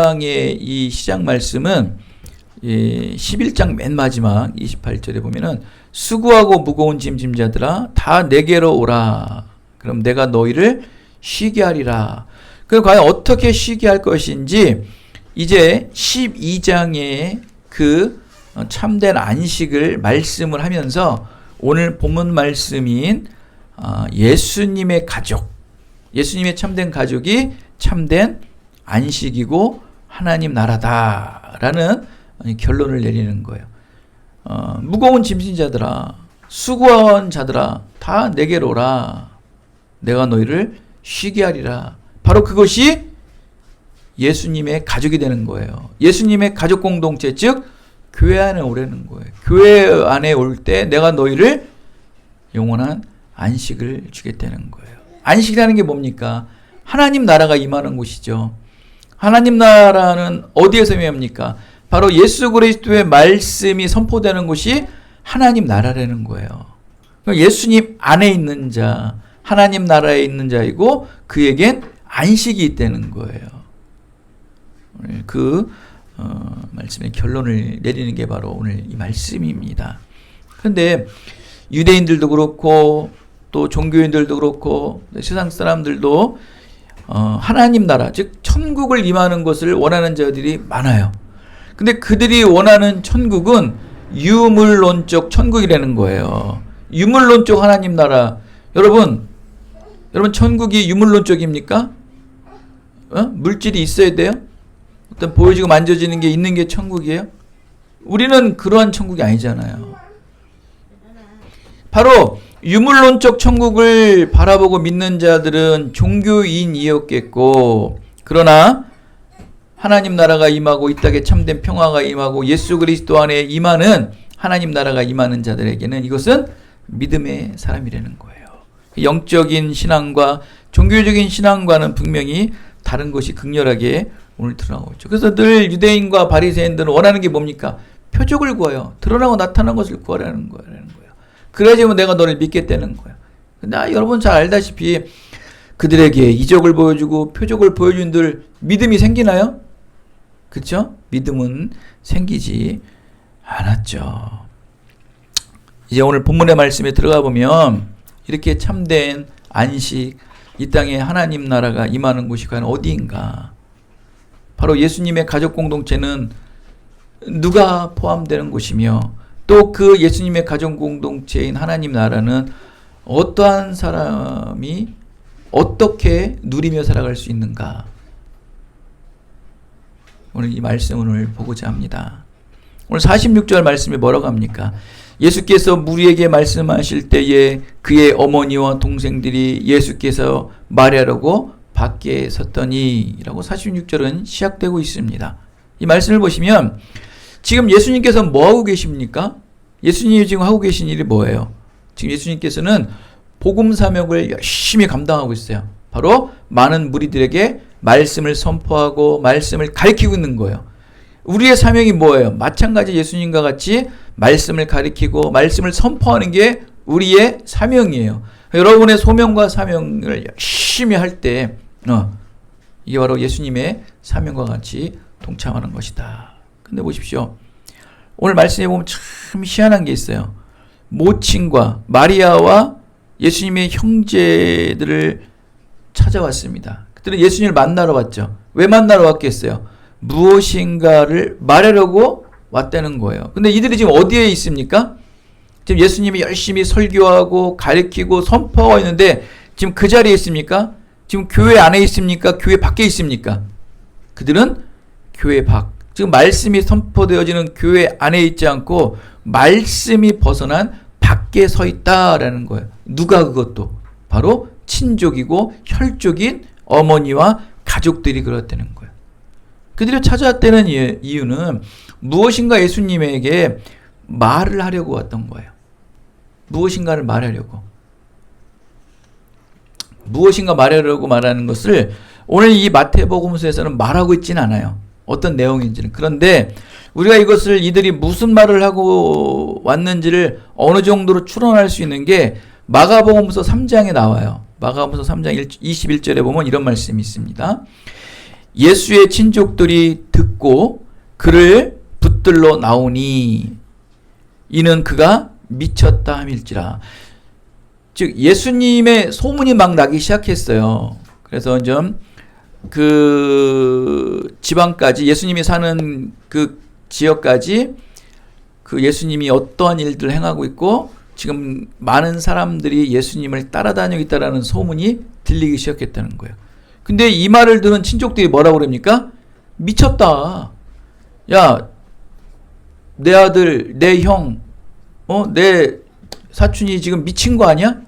장의 이 시작 말씀은 11장 맨 마지막 28절에 보면은 수고하고 무거운 짐진 자들아 다 내게로 오라. 그럼 내가 너희를 쉬게 하리라. 그럼 과연 어떻게 쉬게 할 것인지 이제 12장의 그 참된 안식을 말씀을 하면서 오늘 본문 말씀인 예수님의 가족, 예수님의 참된 가족이 참된 안식이고 하나님 나라다라는 결론을 내리는 거예요. 무거운 짐진 자들아, 수고한 자들아 다 내게로 오라. 내가 너희를 쉬게 하리라. 바로 그것이 예수님의 가족이 되는 거예요. 예수님의 가족 공동체, 즉 교회 안에 오라는 거예요. 교회 안에 올 때 내가 너희를 영원한 안식을 주겠다는 거예요. 안식이라는 게 뭡니까? 하나님 나라가 임하는 곳이죠. 하나님 나라는 어디에서 임합니까? 바로 예수 그리스도의 말씀이 선포되는 곳이 하나님 나라라는 거예요. 예수님 안에 있는 자, 하나님 나라에 있는 자이고 그에겐 안식이 있다는 거예요. 오늘 그 말씀의 결론을 내리는 게 바로 오늘 이 말씀입니다. 그런데 유대인들도 그렇고 또 종교인들도 그렇고 세상 사람들도 하나님 나라, 즉 천국을 임하는 것을 원하는 자들이 많아요. 근데 그들이 원하는 천국은 유물론적 천국이라는 거예요. 유물론적 하나님 나라. 여러분 천국이 유물론적입니까? 물질이 있어야 돼요? 어떤 보여지고 만져지는 게 있는 게 천국이에요? 우리는 그러한 천국이 아니잖아요. 바로 유물론적 천국을 바라보고 믿는 자들은 종교인이었겠고, 그러나 하나님 나라가 임하고 이 땅에 참된 평화가 임하고 예수 그리스도 안에 임하는 하나님 나라가 임하는 자들에게는 이것은 믿음의 사람이라는 거예요. 영적인 신앙과 종교적인 신앙과는 분명히 다른 것이 극렬하게 오늘 드러나고 있죠. 그래서 늘 유대인과 바리새인들은 원하는 게 뭡니까? 표적을 구해요. 드러나고 나타난 것을 구하라는 거예요. 그래야지 내가 너를 믿겠다는 거예요. 근데 여러분 잘 알다시피 그들에게 이적을 보여주고 표적을 보여준들 믿음이 생기나요? 그렇죠? 믿음은 생기지 않았죠. 이제 오늘 본문의 말씀에 들어가 보면 이렇게 참된 안식, 이 땅에 하나님 나라가 임하는 곳이 과연 어디인가? 바로 예수님의 가족 공동체는 누가 포함되는 곳이며 또 그 예수님의 가족 공동체인 하나님 나라는 어떠한 사람이 어떻게 누리며 살아갈 수 있는가? 오늘 이 말씀을 보고자 합니다. 오늘 46절 말씀에 뭐라고 합니까? 예수께서 무리에게 말씀하실 때에 그의 어머니와 동생들이 예수께서 말하려고 밖에 섰더니 라고 46절은 시작되고 있습니다. 이 말씀을 보시면 지금 예수님께서 뭐 하고 계십니까? 예수님이 지금 하고 계신 일이 뭐예요? 지금 예수님께서는 복음 사역을 열심히 감당하고 있어요. 바로 많은 무리들에게 말씀을 선포하고 말씀을 가르치고 있는 거예요. 우리의 사명이 뭐예요? 마찬가지 예수님과 같이 말씀을 가르치고 말씀을 선포하는 게 우리의 사명이에요. 여러분의 소명과 사명을 열심히 할 때 이게 바로 예수님의 사명과 같이 동참하는 것이다. 근데 보십시오. 오늘 말씀에 보면 참 희한한 게 있어요. 모친과 마리아와 예수님의 형제들을 찾아왔습니다. 그들은 예수님을 만나러 왔죠. 왜 만나러 왔겠어요? 무엇인가를 말하려고 왔다는 거예요. 근데 이들이 지금 어디에 있습니까? 지금 예수님이 열심히 설교하고 가르치고 선포하고 있는데 지금 그 자리에 있습니까? 지금 교회 안에 있습니까? 교회 밖에 있습니까? 그들은 교회 밖, 지금 말씀이 선포되어지는 교회 안에 있지 않고 말씀이 벗어난 밖에 서 있다라는 거예요. 누가 그것도? 바로 친족이고 혈족인 어머니와 가족들이 그렇다는 거예요. 그들이 찾아왔다는 이유는 무엇인가 예수님에게 말을 하려고 왔던 거예요. 무엇인가를 말하려고. 무엇인가 말하려고 말하는 것을 오늘 이 마태복음서에서는 말하고 있지는 않아요. 어떤 내용인지는. 그런데 우리가 이것을 이들이 무슨 말을 하고 왔는지를 어느 정도로 추론할 수 있는 게 마가복음서 3장에 나와요. 마가복음서 3장 21절에 보면 이런 말씀이 있습니다. 예수의 친족들이 듣고 그를 붙들러 나오니 이는 그가 미쳤다 함일지라. 즉 예수님의 소문이 막 나기 시작했어요. 그래서 좀 그 지방까지, 예수님이 사는 그 지역까지 그 예수님이 어떠한 일들을 행하고 있고 지금 많은 사람들이 예수님을 따라다니고 있다라는 소문이 들리기 시작했다는 거예요. 근데 이 말을 들은 친족들이 뭐라고 그럽니까? 미쳤다. 야, 내 아들, 내 형, 내 사촌이 지금 미친 거 아니야?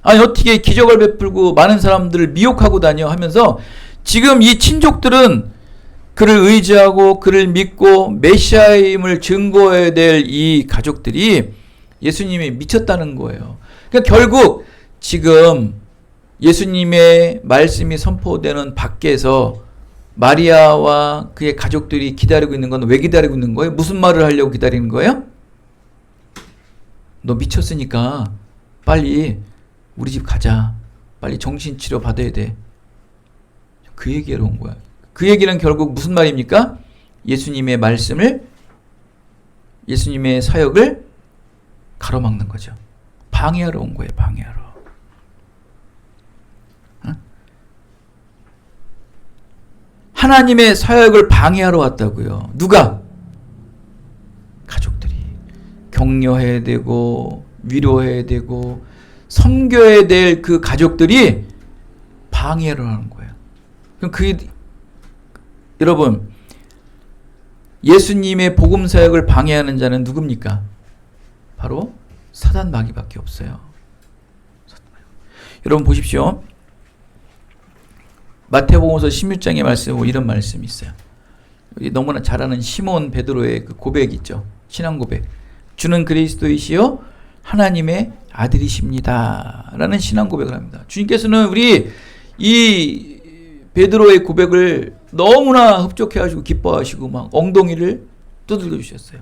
아니 어떻게 기적을 베풀고 많은 사람들을 미혹하고 다녀 하면서 지금 이 친족들은 그를 의지하고 그를 믿고 메시아임을 증거해야 될 이 가족들이 예수님이 미쳤다는 거예요. 그러니까 결국 지금 예수님의 말씀이 선포되는 밖에서 마리아와 그의 가족들이 기다리고 있는 건 왜 기다리고 있는 거예요? 무슨 말을 하려고 기다리는 거예요? 너 미쳤으니까 빨리 우리 집 가자. 빨리 정신치료 받아야 돼. 그 얘기하러 온 거야. 그 얘기는 결국 무슨 말입니까? 예수님의 말씀을, 예수님의 사역을 가로막는 거죠. 방해하러 온 거예요. 방해하러. 하나님의 사역을 방해하러 왔다고요. 누가? 가족들이. 격려해야 되고 위로해야 되고 섬겨야 될 그 가족들이 방해를 하는 거예요. 그럼 그게 여러분 예수님의 복음 사역을 방해하는 자는 누굽니까? 바로 사단 마귀밖에 없어요. 여러분 보십시오. 마태복음서 16장의 말씀 보면 이런 말씀이 있어요. 너무나 잘 아는 시몬 베드로의 그 고백 있죠. 신앙 고백. 주는 그리스도이시요 하나님의 아들이십니다. 라는 신앙 고백을 합니다. 주님께서는 우리 이 베드로의 고백을 너무나 흡족해하시고 기뻐하시고 막 엉덩이를 두들겨 주셨어요.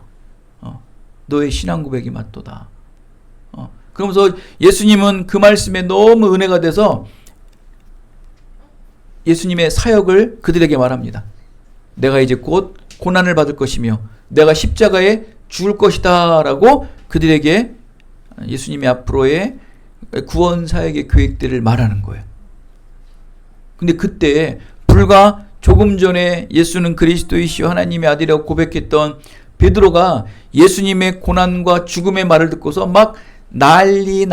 너의 신앙 고백이 맞도다. 그러면서 예수님은 그 말씀에 너무 은혜가 돼서 예수님의 사역을 그들에게 말합니다. 내가 이제 곧 고난을 받을 것이며 내가 십자가에 죽을 것이다 라고 그들에게 예수님의 앞으로의 구원 사역의 계획들을 말하는 거예요. 근데 그때 불과 조금 전에 예수는 그리스도이시요 하나님의 아들이라고 고백했던 베드로가 예수님의 고난과 죽음의 말을 듣고서 막 난리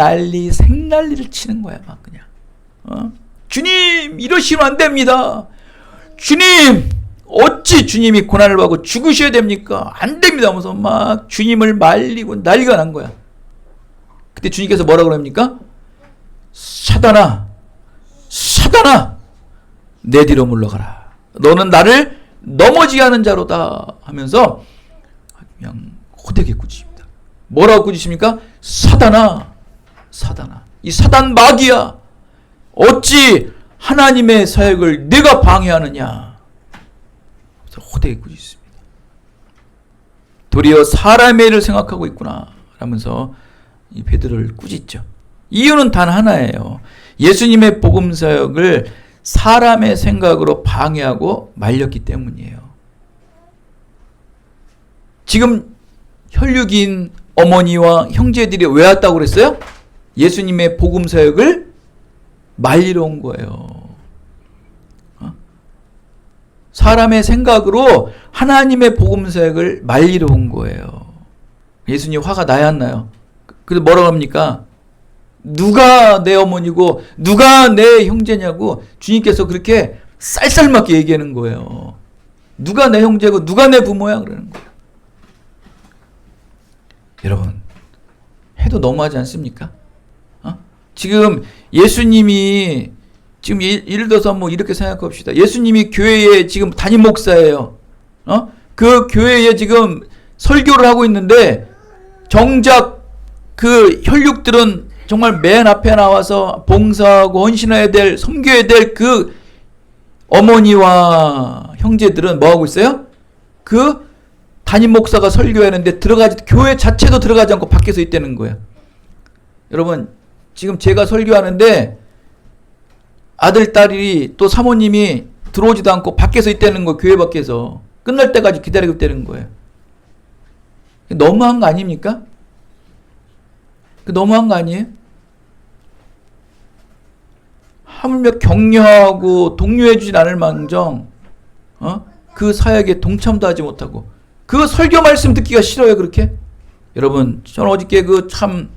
생난리를 치는 거야. 막 그냥 주님 이러시면 안 됩니다. 주님 어찌 주님이 고난을 받고 죽으셔야 됩니까? 안 됩니다 하면서 막 주님을 말리고 난리가 난 거야. 그때 주님께서 뭐라고 그럽니까? 사단아 내 뒤로 물러가라. 너는 나를 넘어지게 하는 자로다 하면서 그냥 호되게 꾸짖습니다. 뭐라고 꾸짖습니까? 사단아 이 사단 마귀야 어찌 하나님의 사역을 내가 방해하느냐. 그래서 호되게 꾸짖습니다. 도리어 사람의 일을 생각하고 있구나 라면서 이 베드로를 꾸짖죠. 이유는 단 하나예요. 예수님의 복음 사역을 사람의 생각으로 방해하고 말렸기 때문이에요. 지금 혈육인 어머니와 형제들이 왜 왔다고 그랬어요? 예수님의 복음 사역을 말리러 온 거예요. 사람의 생각으로 하나님의 복음 사역을 말리러 온 거예요. 예수님 화가 나야 안 나요? 그래서 뭐라고 합니까? 누가 내 어머니고 누가 내 형제냐고 주님께서 그렇게 쌀쌀맞게 얘기하는 거예요. 누가 내 형제고 누가 내 부모야 그러는 거예요. 여러분 해도 너무하지 않습니까? 지금 예수님이 지금 예를 들어서 뭐 이렇게 생각합시다. 예수님이 교회에 지금 담임 목사예요. 그 교회에 지금 설교를 하고 있는데 정작 그 혈육들은 정말 맨 앞에 나와서 봉사하고 헌신해야 될, 섬겨야 될 그 어머니와 형제들은 뭐 하고 있어요? 그 담임 목사가 설교하는데 교회 자체도 들어가지 않고 밖에서 있다는 거예요. 여러분 지금 제가 설교하는데 아들, 딸이 또 사모님이 들어오지도 않고 밖에서 있다는 거예요. 교회 밖에서. 끝날 때까지 기다리고 있다는 거예요. 너무한 거 아닙니까? 너무한 거 아니에요? 하물며 격려하고 독려해 주진 않을 망정 그 사역에 동참도 하지 못하고 그 설교 말씀 듣기가 싫어요. 그렇게? 여러분 저는 어저께 그 참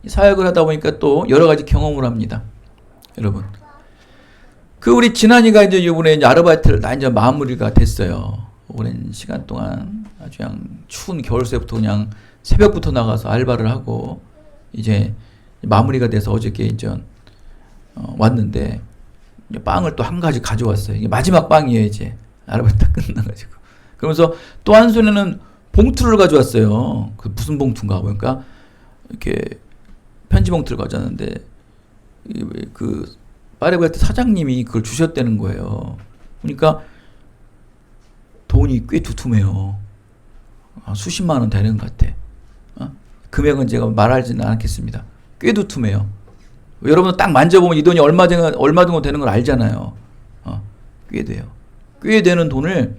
사역을 하다 보니까 또 여러 가지 경험을 합니다. 여러분 그 우리 진한이가 이제 이번에 아르바이트를 다 이제 마무리가 됐어요. 오랜 시간 동안 아주 그냥 추운 겨울새부터 그냥 새벽부터 나가서 알바를 하고 이제 마무리가 돼서 어저께 이제 왔는데 빵을 또 한 가지 가져왔어요. 이게 마지막 빵이에요. 이제 아르바이트 다 끝나가지고 그러면서 또 한 손에는 봉투를 가져왔어요. 그 무슨 봉투인가 보니까 이렇게 편지 봉투를 가져왔는데 그 파리바게뜨 사장님이 그걸 주셨다는 거예요. 그러니까 돈이 꽤 두툼해요. 수십만 원 되는 것 같아. 금액은 제가 말하지는 않겠습니다. 꽤 두툼해요. 여러분 딱 만져보면 이 돈이 얼마 정도 되는 걸 알잖아요. 꽤 돼요. 꽤 되는 돈을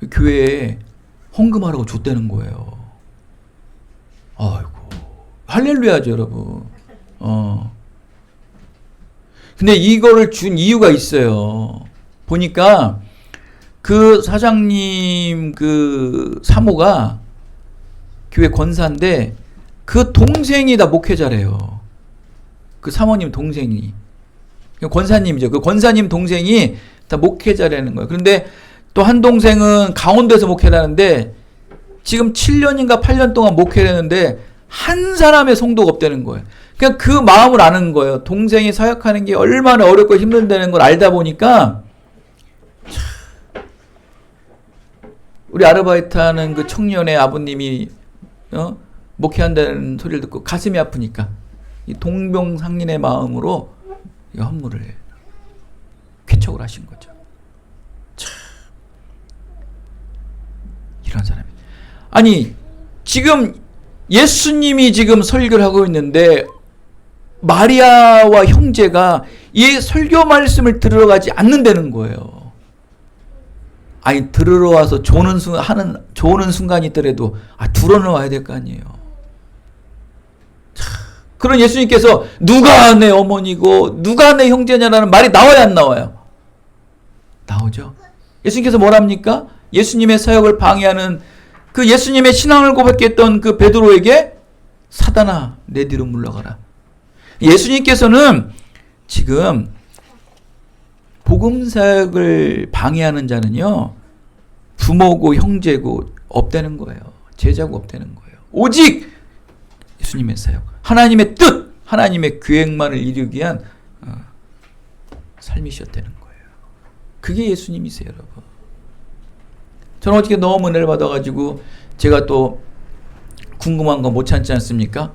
교회에 헌금하라고 줬다는 거예요. 아이고 할렐루야죠 여러분. 근데 이거를 준 이유가 있어요. 보니까 그 사장님 그 사모가 교회 권사인데 그 동생이 다 목회자래요. 그 사모님 동생이. 권사님이죠. 그 권사님 동생이 다 목회자라는 거예요. 그런데 또 한 동생은 강원도에서 목회를 하는데 지금 7년인가 8년 동안 목회를 했는데 한 사람의 성도가 없다는 거예요. 그냥 그 마음을 아는 거예요. 동생이 사역하는 게 얼마나 어렵고 힘들다는 걸 알다 보니까 우리 아르바이트 하는 그 청년의 아버님이 목회한다는 소리를 듣고 가슴이 아프니까 이 동병상련의 마음으로 이 헌물을 쾌척을 하신 거죠. 참 이런 사람이 아니 지금 예수님이 지금 설교를 하고 있는데 마리아와 형제가 이 설교 말씀을 들으러 가지 않는다는 거예요. 아니 들으러 와서 조는 순간이 있더라도 들어는 와야 될 거 아니에요. 그런 예수님께서 누가 내 어머니고 누가 내 형제냐라는 말이 나와야 안 나와요? 나오죠. 예수님께서 뭐랍니까? 예수님의 사역을 방해하는 그 예수님의 신앙을 고백했던 그 베드로에게 사단아 내 뒤로 물러가라. 예수님께서는 지금 복음 사역을 방해하는 자는요 부모고 형제고 없다는 거예요. 제자고 없다는 거예요. 오직 예수님의 사역, 하나님의 뜻, 하나님의 계획만을 이루기 위한 삶이셨다는 거예요. 그게 예수님이세요, 여러분. 저는 어떻게 너무 은혜를 받아가지고 제가 또 궁금한 거 못 참지 않습니까?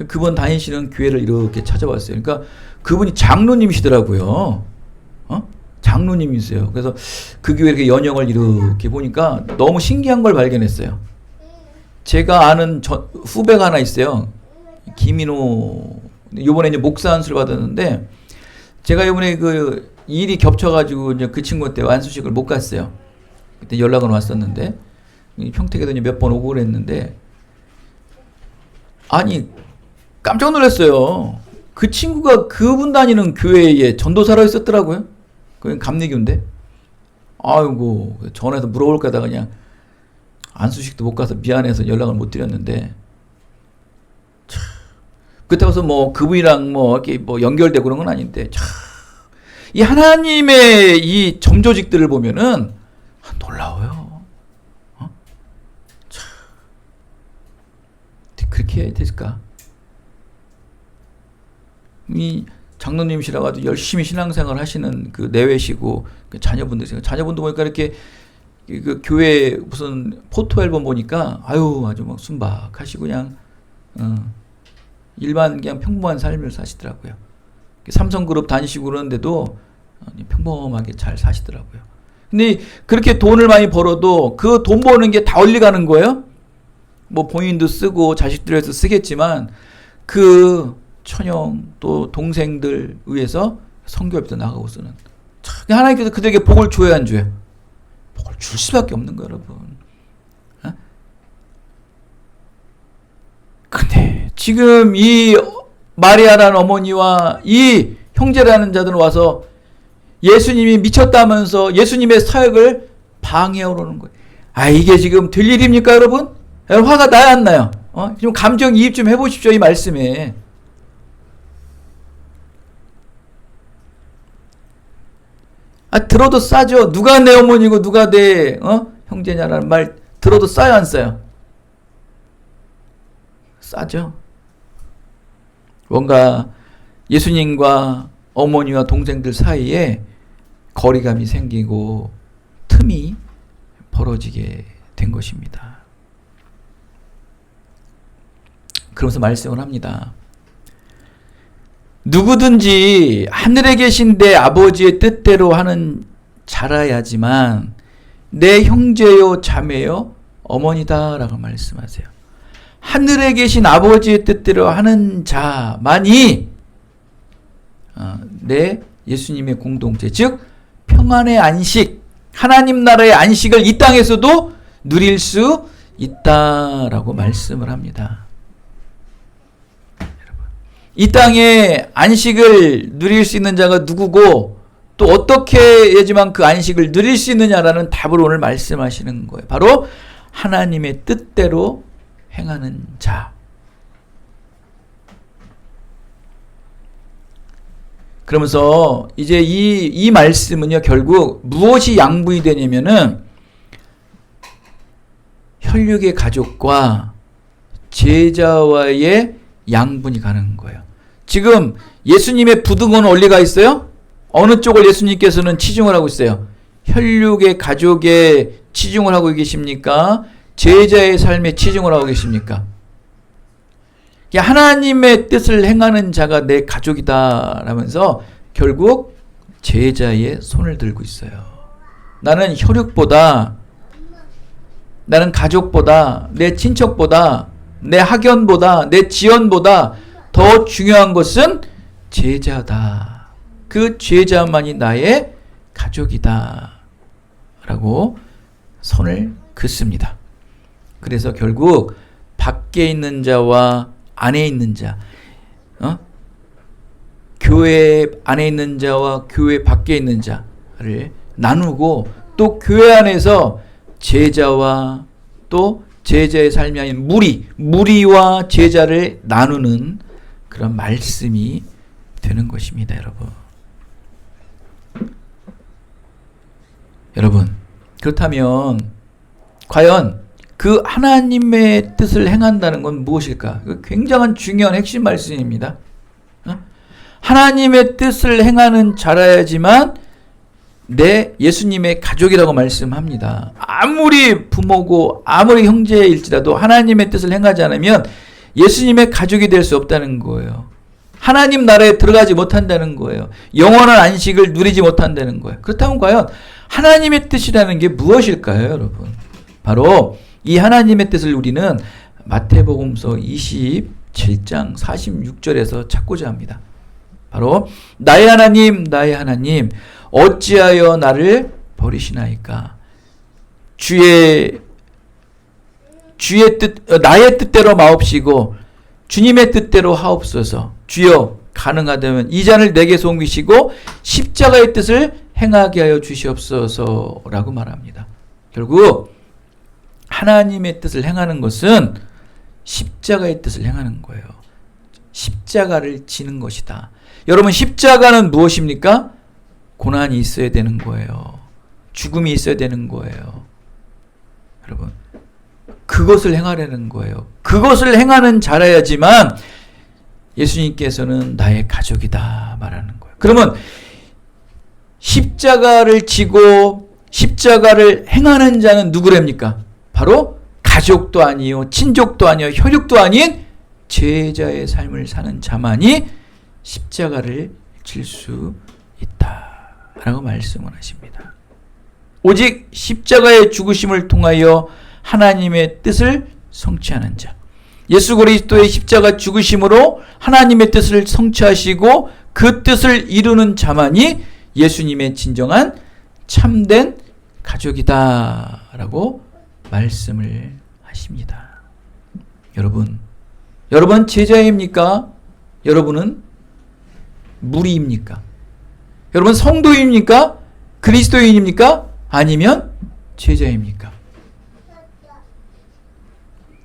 그분 다니시는 교회를 이렇게 찾아봤어요. 그러니까 그분이 장로님이시더라고요. 장로님이세요. 그래서 그 교회 이렇게 연영을 이렇게 보니까 너무 신기한 걸 발견했어요. 제가 아는 후배가 하나 있어요. 김인호. 요번에 이제 목사 안수를 받았는데 제가 요번에 그 일이 겹쳐가지고 이제 그 친구한테 안수식을 못 갔어요. 그때 연락은 왔었는데 평택에도 몇 번 오고 그랬는데 아니 깜짝 놀랐어요. 그 친구가 그분 다니는 교회에 전도사로 있었더라고요. 그건 감리교인데. 아이고 전화해서 물어볼까 하다가 그냥 안수식도 못 가서 미안해서 연락을 못 드렸는데 참 그때 가서 뭐 그분이랑 뭐 이렇게 뭐 연결되고 그런 건 아닌데 참 이 하나님의 이 점조직들을 보면은 놀라워요. 참 그렇게 해야 될까? 이 장로님이시라고 아주 열심히 신앙생활 하시는 그 내외시고 그 자녀분도 보니까 이렇게 그 교회 무슨 포토 앨범 보니까 아유 아주 막 순박하시고 그냥 일반 그냥 평범한 삶을 사시더라고요. 삼성그룹 다니시고 그러는데도 평범하게 잘 사시더라고요. 근데 그렇게 돈을 많이 벌어도 그 돈 버는 게 다 어디 가는 거예요? 뭐 본인도 쓰고 자식들 위해서 쓰겠지만 그 처형 또 동생들 위해서 선교협도 나가고 쓰는 하나님께서 그들에게 복을 줘야 안 줘요? 복을 줄 수밖에 없는 거예요, 여러분. 근데 지금 이 마리아라는 어머니와 이 형제라는 자들은 와서 예수님이 미쳤다면서 예수님의 사역을 방해하러 오는 거예요. 이게 지금 될 일입니까, 여러분? 화가 나야 안 나요? 좀 감정이입 좀 해보십시오, 이 말씀에. 들어도 싸죠. 누가 내 어머니고 누가 내 형제냐라는 말 들어도 싸요, 안 싸요? 싸죠. 뭔가 예수님과 어머니와 동생들 사이에 거리감이 생기고 틈이 벌어지게 된 것입니다. 그러면서 말씀을 합니다. 누구든지 하늘에 계신 내 아버지의 뜻대로 하는 자라야지만 내 형제요 자매요 어머니다 라고 말씀하세요. 하늘에 계신 아버지의 뜻대로 하는 자만이 내 예수님의 공동체, 즉 평안의 안식, 하나님 나라의 안식을 이 땅에서도 누릴 수 있다라고 말씀을 합니다. 이 땅에 안식을 누릴 수 있는 자가 누구고 또 어떻게 해야지만 그 안식을 누릴 수 있느냐라는 답을 오늘 말씀하시는 거예요. 바로 하나님의 뜻대로 행하는 자. 그러면서 이제 이 말씀은요, 결국 무엇이 양분이 되냐면은 혈육의 가족과 제자와의 양분이 가는 거예요. 지금 예수님의 부등은 어디가 있어요? 어느 쪽을 예수님께서는 치중을 하고 있어요? 혈육의 가족에 치중을 하고 계십니까? 제자의 삶에 치중을 하고 계십니까? 하나님의 뜻을 행하는 자가 내 가족이다 라면서 결국 제자의 손을 들고 있어요. 나는 혈육보다, 나는 가족보다, 내 친척보다, 내 학연보다, 내 지연보다 더 중요한 것은 제자다. 그 제자만이 나의 가족이다 라고 손을 긋습니다. 그래서 결국 밖에 있는 자와 안에 있는 자, 교회 안에 있는 자와 교회 밖에 있는 자를 나누고 또 교회 안에서 제자와 또 제자의 삶이 아닌 무리와 제자를 나누는 그런 말씀이 되는 것입니다, 여러분. 여러분, 그렇다면 과연 그 하나님의 뜻을 행한다는 건 무엇일까? 굉장한 중요한 핵심 말씀입니다. 하나님의 뜻을 행하는 자라야지만 내 예수님의 가족이라고 말씀합니다. 아무리 부모고 아무리 형제일지라도 하나님의 뜻을 행하지 않으면 예수님의 가족이 될 수 없다는 거예요. 하나님 나라에 들어가지 못한다는 거예요. 영원한 안식을 누리지 못한다는 거예요. 그렇다면 과연 하나님의 뜻이라는 게 무엇일까요, 여러분? 바로 이 하나님의 뜻을 우리는 마태복음서 27장 46절에서 찾고자 합니다. 바로 나의 하나님, 나의 하나님, 어찌하여 나를 버리시나이까? 나의 뜻대로 마옵시고 주님의 뜻대로 하옵소서. 주여 가능하다면 이 잔을 내게서 옮기시고 십자가의 뜻을 행하게 하여 주시옵소서라고 말합니다. 결국 하나님의 뜻을 행하는 것은 십자가의 뜻을 행하는 거예요. 십자가를 지는 것이다. 여러분, 십자가는 무엇입니까? 고난이 있어야 되는 거예요. 죽음이 있어야 되는 거예요. 여러분, 그것을 행하려는 거예요. 그것을 행하는 자라야지만 예수님께서는 나의 가족이다 말하는 거예요. 그러면 십자가를 지고 십자가를 행하는 자는 누구랍니까? 바로 가족도 아니요, 친족도 아니요, 혈육도 아닌 제자의 삶을 사는 자만이 십자가를 질 수 있다라고 말씀을 하십니다. 오직 십자가의 죽으심을 통하여 하나님의 뜻을 성취하는 자, 예수 그리스도의 십자가 죽으심으로 하나님의 뜻을 성취하시고 그 뜻을 이루는 자만이 예수님의 진정한 참된 가족이다 라고 말씀을 하십니다. 여러분 제자입니까? 여러분은 무리입니까? 여러분 성도입니까? 그리스도인입니까? 아니면 제자입니까?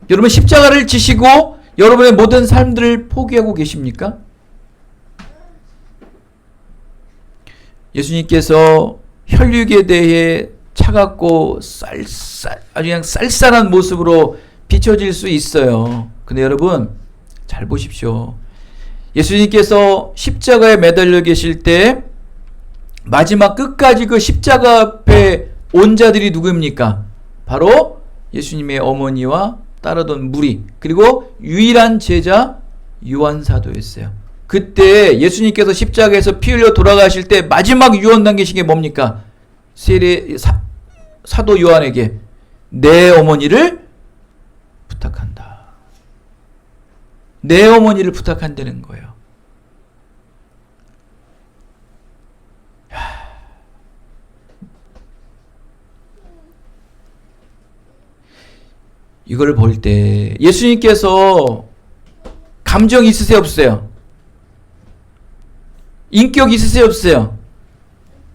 여러분 십자가를 지시고 여러분의 모든 삶들을 포기하고 계십니까? 예수님께서 혈육에 대해 차갑고 아주 그냥 쌀쌀한 모습으로 비춰질 수 있어요. 근데 여러분 잘 보십시오. 예수님께서 십자가에 매달려 계실 때 마지막 끝까지 그 십자가 앞에 온 자들이 누구입니까? 바로 예수님의 어머니와 따르던 무리, 그리고 유일한 제자 요한 사도였어요. 그때 예수님께서 십자가에서 피 흘려 돌아가실 때 마지막 유언 남기신 게 뭡니까? 사도 요한에게 내 어머니를 부탁한다. 내 어머니를 부탁한다는 거예요. 이걸 볼 때 예수님께서 감정 있으세요, 없으세요? 인격 있으세요, 없으세요?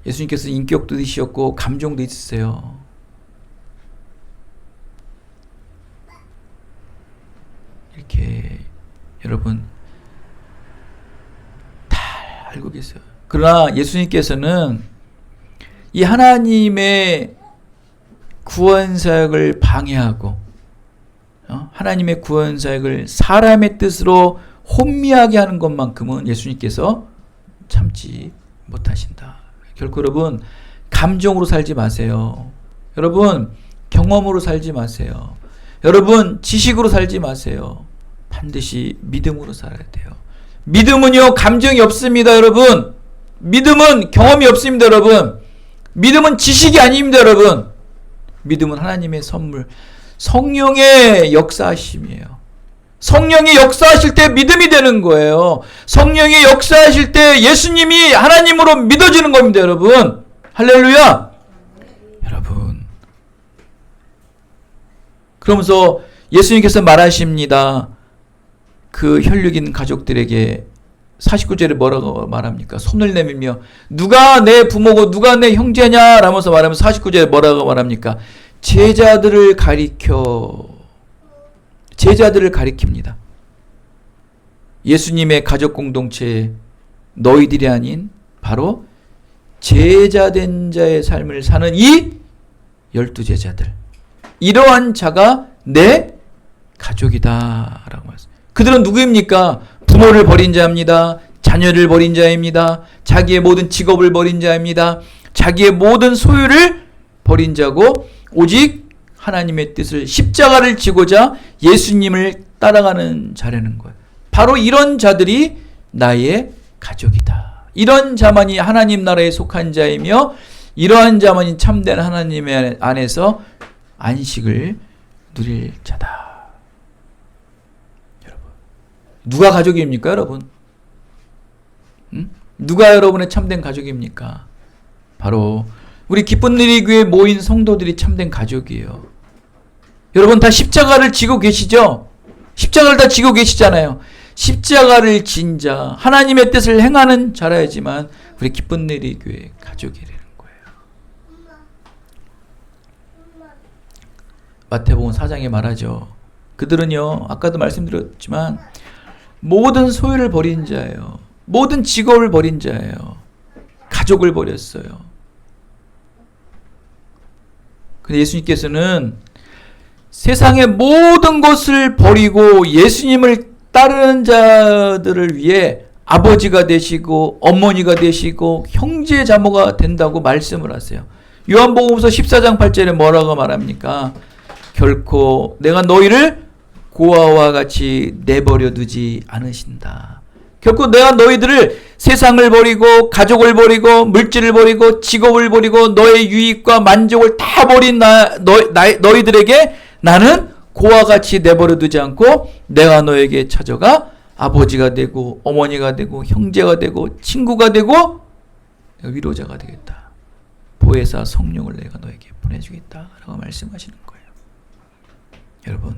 예수님께서 인격도 있으셨고 감정도 있으세요. 이렇게 여러분 다 알고 계세요. 그러나 예수님께서는 이 하나님의 구원 사역을 방해하고 하나님의 구원 사역을 사람의 뜻으로 혼미하게 하는 것만큼은 예수님께서 참지 못하신다. 결코 여러분 감정으로 살지 마세요. 여러분 경험으로 살지 마세요. 여러분 지식으로 살지 마세요. 반드시 믿음으로 살아야 돼요. 믿음은요 감정이 없습니다. 여러분 믿음은 경험이 없습니다. 여러분 믿음은 지식이 아닙니다. 여러분 믿음은 하나님의 선물, 성령의 역사하심이에요. 성령이 역사하실 때 믿음이 되는 거예요. 성령이 역사하실 때 예수님이 하나님으로 믿어지는 겁니다. 여러분 할렐루야. 여러분 그러면서 예수님께서 말하십니다. 그 혈육인 가족들에게 49절에 뭐라고 말합니까? 손을 내밀며 누가 내 부모고 누가 내 형제냐 라면서 말하면서 49절에 뭐라고 말합니까? 제자들을 가리킵니다. 예수님의 가족 공동체 너희들이 아닌 바로 제자된 자의 삶을 사는 이 12제자들, 이러한 자가 내 가족이다 라고 말했습니다. 그들은 누구입니까? 부모를 버린 자입니다. 자녀를 버린 자입니다. 자기의 모든 직업을 버린 자입니다. 자기의 모든 소유를 버린 자고 오직 하나님의 뜻을 십자가를 지고자 예수님을 따라가는 자라는 거예요. 바로 이런 자들이 나의 가족이다. 이런 자만이 하나님 나라에 속한 자이며 이러한 자만이 참된 하나님 안에서 안식을 누릴 자다. 여러분, 누가 가족입니까, 여러분? 누가 여러분의 참된 가족입니까? 바로 우리 기쁜 일 교회에 모인 성도들이 참된 가족이에요. 여러분 다 십자가를 지고 계시죠? 십자가를 다 지고 계시잖아요. 십자가를 진 자, 하나님의 뜻을 행하는 자라야지만 우리 기쁜 일 교회 가족이 되는 거예요. 마태복음 4장에 말하죠. 그들은요, 아까도 말씀드렸지만 모든 소유를 버린 자예요. 모든 직업을 버린 자예요. 가족을 버렸어요. 근데 예수님께서는 세상의 모든 것을 버리고 예수님을 따르는 자들을 위해 아버지가 되시고 어머니가 되시고 형제 자모가 된다고 말씀을 하세요. 요한복음서 14장 8절에 뭐라고 말합니까? 결코 내가 너희를 고아와 같이 내버려 두지 않으신다. 결코 내가 너희들을 세상을 버리고 가족을 버리고 물질을 버리고 직업을 버리고 너의 유익과 만족을 다 버린 너희들에게 나는 고아와 같이 내버려 두지 않고 내가 너에게 찾아가 아버지가 되고 어머니가 되고 형제가 되고 친구가 되고 내가 위로자가 되겠다. 보혜사 성령을 내가 너에게 보내주겠다 라고 말씀하시는 거예요. 여러분,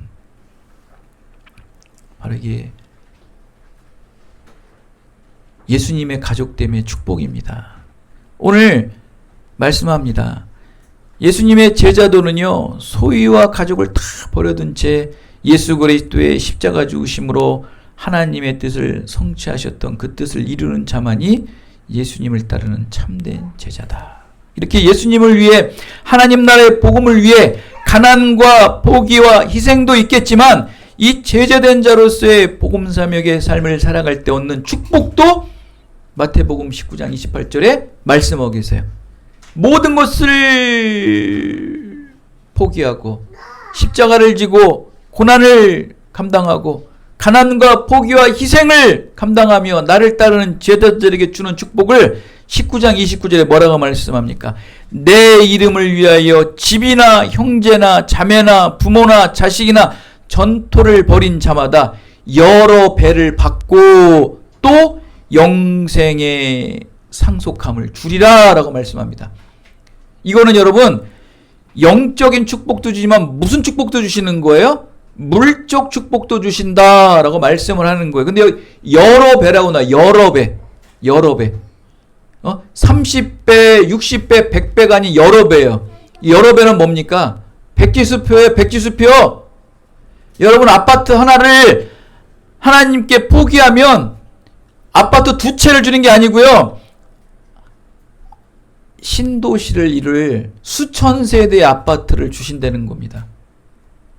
바로 이게 예수님의 가족됨의 축복입니다. 오늘 말씀합니다. 예수님의 제자도는요, 소유와 가족을 다 버려둔 채 예수 그리스도의 십자가 죽으심으로 하나님의 뜻을 성취하셨던 그 뜻을 이루는 자만이 예수님을 따르는 참된 제자다. 이렇게 예수님을 위해, 하나님 나라의 복음을 위해 가난과 포기와 희생도 있겠지만 이 제자된 자로서의 복음 사역의 삶을 살아갈 때 얻는 축복도 마태복음 19장 28절에 말씀하고 계세요. 모든 것을 포기하고 십자가를 지고 고난을 감당하고 가난과 포기와 희생을 감당하며 나를 따르는 제자들에게 주는 축복을 19장 29절에 뭐라고 말씀합니까? 내 이름을 위하여 집이나 형제나 자매나 부모나 자식이나 전토를 벌인 자마다 여러 배를 받고 또 영생의 상속함을 주리라 라고 말씀합니다. 이거는 여러분 영적인 축복도 주지만 무슨 축복도 주시는 거예요? 물적 축복도 주신다 라고 말씀을 하는 거예요. 근데 여러 배라고 나 여러 배 30배 60배 100배가 아닌 여러 배예요. 여러 배는 뭡니까? 백지수표예요. 백지수표. 여러분, 아파트 하나를 하나님께 포기하면 아파트 2채를 주는 게 아니고요, 신도시를 이룰 수천 세대의 아파트를 주신다는 겁니다.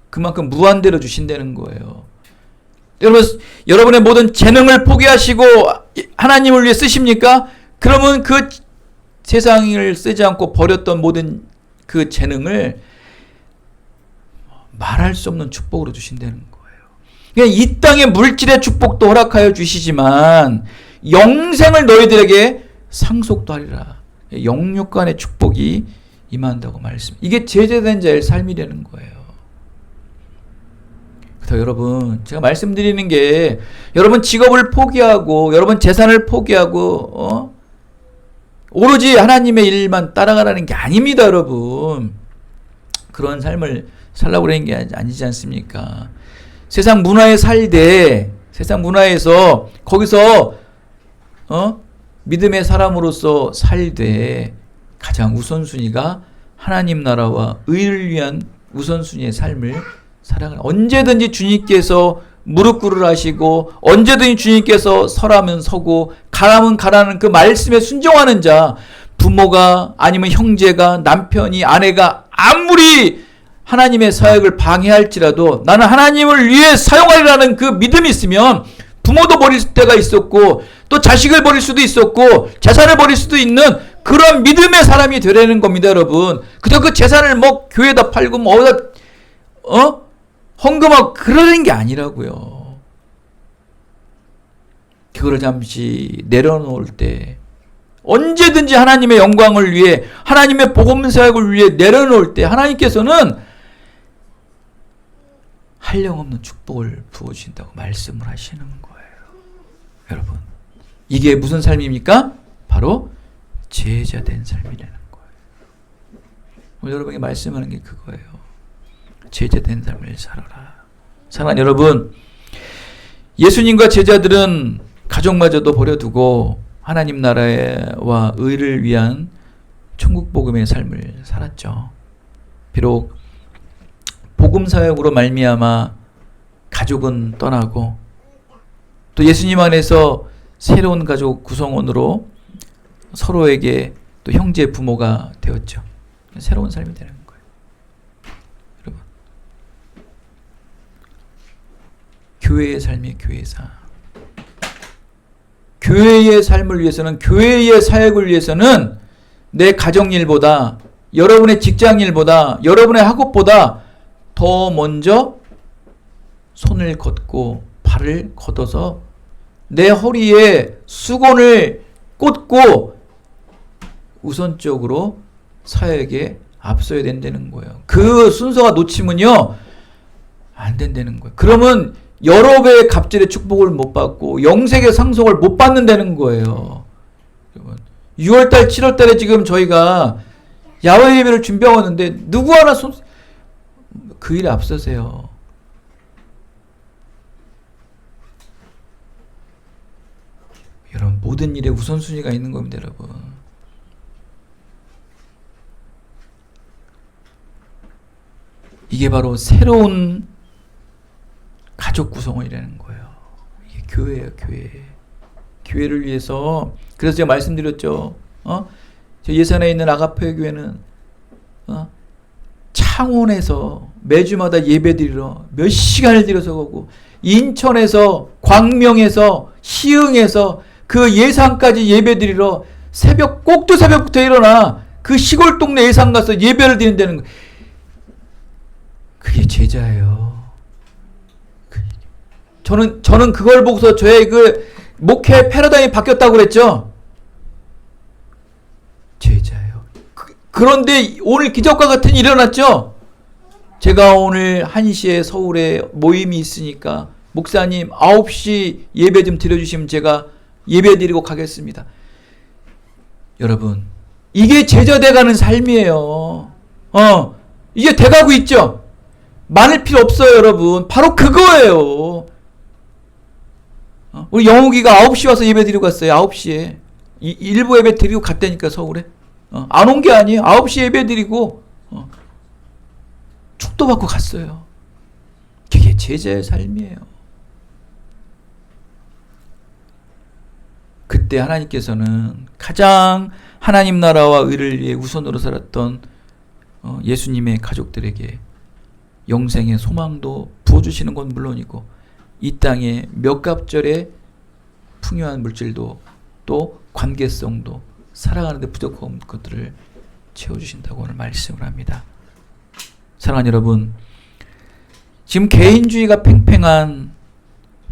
그만큼 무한대로 주신다는 거예요. 여러분의 모든 재능을 포기하시고 하나님을 위해 쓰십니까? 그러면 그 세상을 쓰지 않고 버렸던 모든 그 재능을 말할 수 없는 축복으로 주신다는 거예요. 그러니까 이 땅의 물질의 축복도 허락하여 주시지만 영생을 너희들에게 상속도 하리라. 영육간의 축복이 임한다고 말씀. 이게 제자된 자의 삶이라는 거예요. 그래서 여러분, 제가 말씀드리는 게 여러분 직업을 포기하고 여러분 재산을 포기하고 오로지 하나님의 일만 따라가라는 게 아닙니다, 여러분. 그런 삶을 살라고 그러는 게 아니지 않습니까? 세상 문화에 살되, 세상 문화에서 거기서 믿음의 사람으로서 살되 가장 우선순위가 하나님 나라와 의를 위한 우선순위의 삶을 살아가는, 언제든지 주님께서 무릎 꿇으라 하시고 언제든지 주님께서 서라면 서고 가라면 가라는 그 말씀에 순종하는 자, 부모가 아니면 형제가 남편이 아내가 아무리 하나님의 사역을 방해할지라도 나는 하나님을 위해 사용하리라는 그 믿음이 있으면 부모도 버릴 때가 있었고 또 자식을 버릴 수도 있었고 재산을 버릴 수도 있는 그런 믿음의 사람이 되라는 겁니다, 여러분. 그저 그 재산을 뭐 교회에다 팔고 뭐 어디다 헌금하고 그러는 게 아니라고요. 그거를 잠시 내려놓을 때, 언제든지 하나님의 영광을 위해 하나님의 복음 사역을 위해 내려놓을 때 하나님께서는 한량없는 축복을 부어주신다고 말씀을 하시는 거예요. 여러분, 이게 무슨 삶입니까? 바로 제자된 삶이라는 거예요. 오늘 여러분에게 말씀하는 게 그거예요. 제자된 삶을 살아라. 사랑하는 여러분, 예수님과 제자들은 가족마저도 버려두고 하나님 나라와 의를 위한 천국 복음의 삶을 살았죠. 비록 복음 사역으로 말미암아 가족은 떠나고 또 예수님 안에서 새로운 가족 구성원으로 서로에게 또 형제 부모가 되었죠. 새로운 삶이 되는 거예요. 여러분, 교회의 삶이 교회사. 교회의 삶을 위해서는, 교회의 사역을 위해서는 내 가정일보다, 여러분의 직장일보다, 여러분의 학업보다 더 먼저 손을 걷고 발을 걷어서 내 허리에 수건을 꽂고 우선적으로 사역에 앞서야 된다는 거예요. 그 순서가 놓치면요 안 된다는 거예요. 그러면 여러 배의 갑절의 축복을 못 받고 영생의 상속을 못 받는다는 거예요. 여러분, 6월달, 7월달에 지금 저희가 야외 예배를 준비하고 있는데 누구 하나 그 일에 앞서세요. 여러분, 모든 일에 우선순위가 있는 겁니다, 여러분. 이게 바로 새로운 가족 구성원이라는 거예요. 이게 교회예요, 교회. 교회를 위해서. 그래서 제가 말씀드렸죠. 저 예산에 있는 아가페 교회는 창원에서 매주마다 예배드리러 몇 시간을 들여서 가고, 인천에서, 광명에서, 시흥에서 그 예산까지 예배드리러 꼭두 새벽부터 일어나 그 시골 동네 예산 가서 예배를 드린다는 거예요. 그게 제자예요. 저는 그걸 보고서 저의 그 목회 패러다임이 바뀌었다고 그랬죠. 제자예요. 그런데 오늘 기적과 같은 일이 일어났죠. 제가 오늘 1시에 서울에 모임이 있으니까 목사님 9시 예배 좀 드려주시면 제가 예배 드리고 가겠습니다. 여러분, 이게 제자 돼가는 삶이에요. 이게 돼가고 있죠. 많을 필요 없어요, 여러분. 바로 그거예요. 우리 영욱이가 9시 와서 예배 드리고 갔어요. 9시에. 일부 예배 드리고 갔다니까, 서울에. 안 온 게 아니에요. 9시 예배 드리고 축도받고 갔어요. 그게 제자의 삶이에요. 그때 하나님께서는 가장 하나님 나라와 의를 위해 우선으로 살았던 예수님의 가족들에게 영생의 소망도 부어주시는 건 물론이고, 이 땅에 몇 갑절의 풍요한 물질도 또 관계성도 살아가는데 부족한 것들을 채워주신다고 오늘 말씀을 합니다. 사랑하는 여러분, 지금 개인주의가 팽팽한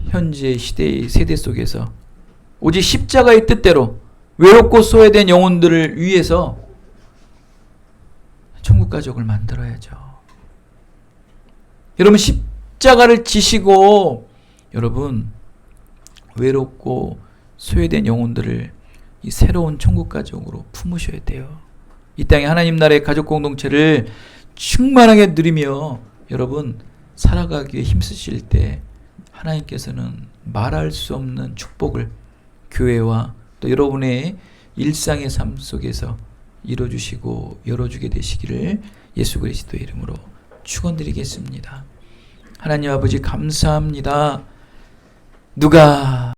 현재 시대의 세대 속에서 오직 십자가의 뜻대로 외롭고 소외된 영혼들을 위해서 천국 가족을 만들어야죠. 여러분, 십자가를 지시고 여러분 외롭고 소외된 영혼들을 이 새로운 천국 가족으로 품으셔야 돼요. 이 땅에 하나님 나라의 가족 공동체를 충만하게 누리며 여러분 살아가기 위해 힘쓰실 때 하나님께서는 말할 수 없는 축복을 교회와 또 여러분의 일상의 삶 속에서 이뤄주시고 열어주게 되시기를 예수 그리스도의 이름으로 축원드리겠습니다. 하나님 아버지 감사합니다. 누가